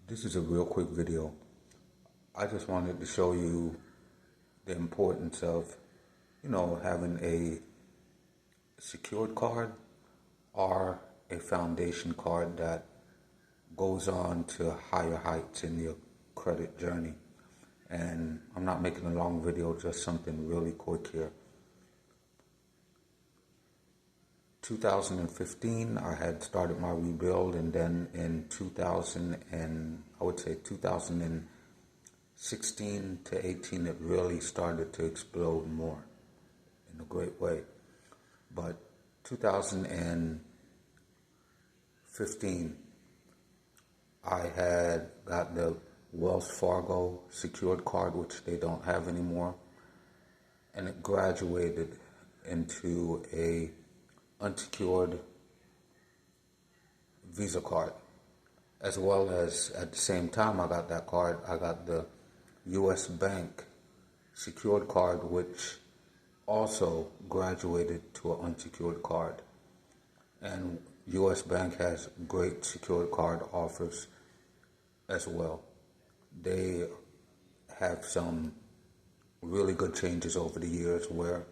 This is a real quick video. I just wanted to show you the importance of, having a secured card or a foundation card that goes on to higher heights in your credit journey. And I'm not making a long video, just something really quick here. 2015, I had started my rebuild, and then in 2016 to 18, it really started to explode more in a great way. But 2015, I had got the Wells Fargo secured card, which they don't have anymore, and it graduated into a unsecured Visa card, as well as at the same time I got that card, I got the U.S. Bank secured card, which also graduated to an unsecured card. And U.S. Bank has great secured card offers as well. They have some really good changes over the years where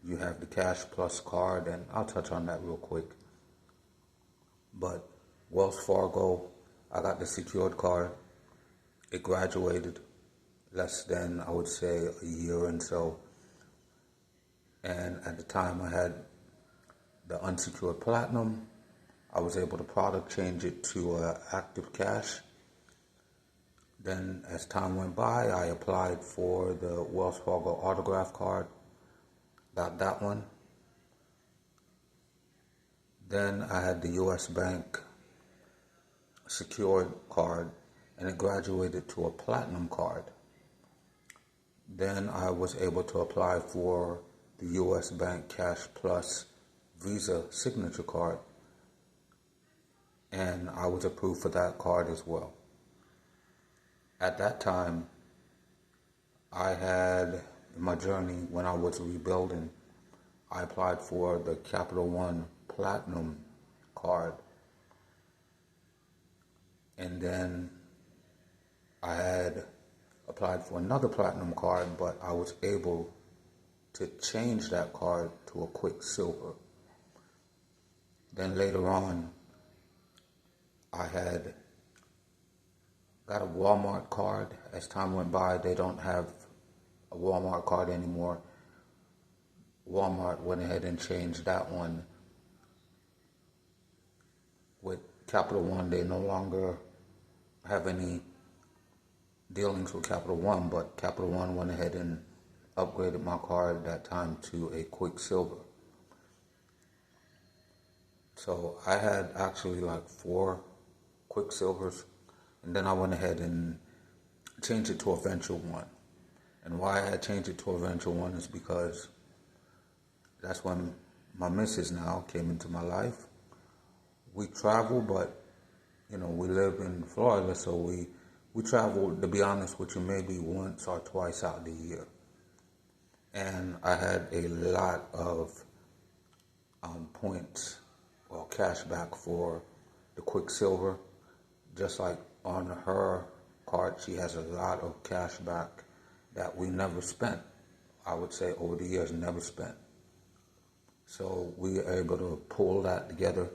you have the Cash Plus card, and I'll touch on that real quick. But Wells Fargo, I got the secured card. It graduated less than, I would say, a year and so. And at the time I had the unsecured platinum. I was able to product change it to active cash. Then as time went by, I applied for the Wells Fargo autograph card. Got that one. Then I had the U.S. Bank secured card, and it graduated to a platinum card. Then I was able to apply for the U.S. Bank Cash Plus Visa signature card, and I was approved for that card as well. At that time, I had, in my journey when I was rebuilding, I applied for the Capital One Platinum card. And then I had applied for another Platinum card, but I was able to change that card to a Quicksilver. Then later on, I had got a Walmart card. As time went by, they don't have a Walmart card anymore. Walmart went ahead and changed that one. With Capital One, they no longer have any dealings with Capital One, but Capital One went ahead and upgraded my card at that time to a Quicksilver. So I had actually like 4 Quicksilvers, and then I went ahead and changed it to a Venture One. And why I changed it to a Venture One is because that's when my missus now came into my life. We travel, but we live in Florida, so we travel, to be honest with you, maybe once or twice out of the year. And I had a lot of points or cash back for the Quicksilver. Just like on her card, she has a lot of cash back that we never spent. I would say over the years, never spent. So we are able to pull that together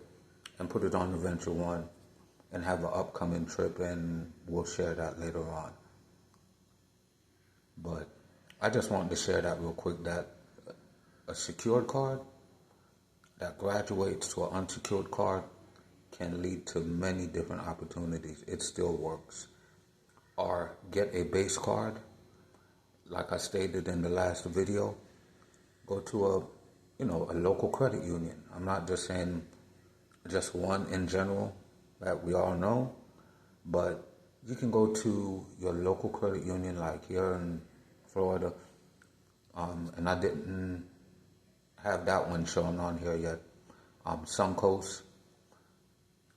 and put it on the Venture One and have an upcoming trip, and we'll share that later on. But I just wanted to share that real quick, that a secured card that graduates to an unsecured card can lead to many different opportunities. It still works. Or get a base card. Like I stated in the last video, go to a local credit union. I'm not just saying just one in general that we all know, but you can go to your local credit union, like here in Florida, and I didn't have that one shown on here yet. Suncoast,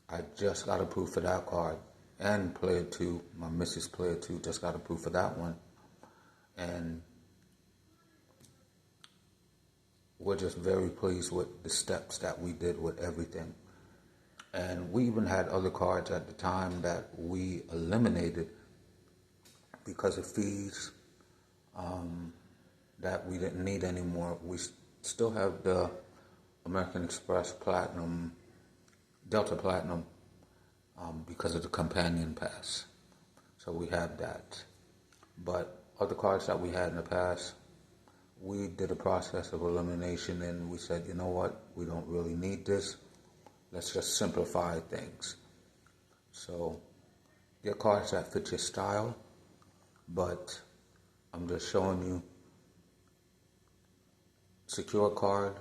I just got approved for that card, and Player 2, my Mrs. Player 2 just got approved for that one, and we're just very pleased with the steps that we did with everything. And we even had other cards at the time that we eliminated because of fees that we didn't need anymore. We still have the American Express Platinum, Delta Platinum, because of the companion pass. So we have that. But other cards that we had in the past, we did a process of elimination and we said, you know what, we don't really need this. Let's just simplify things. So get cards that fit your style, but I'm just showing you secured card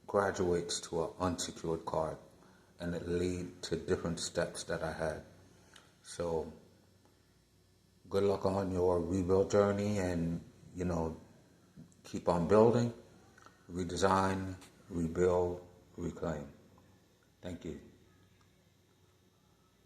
graduates to an unsecured card, and it lead to different steps that I had. So good luck on your rebuild journey, and keep on building, redesign, rebuild, reclaim. Thank you.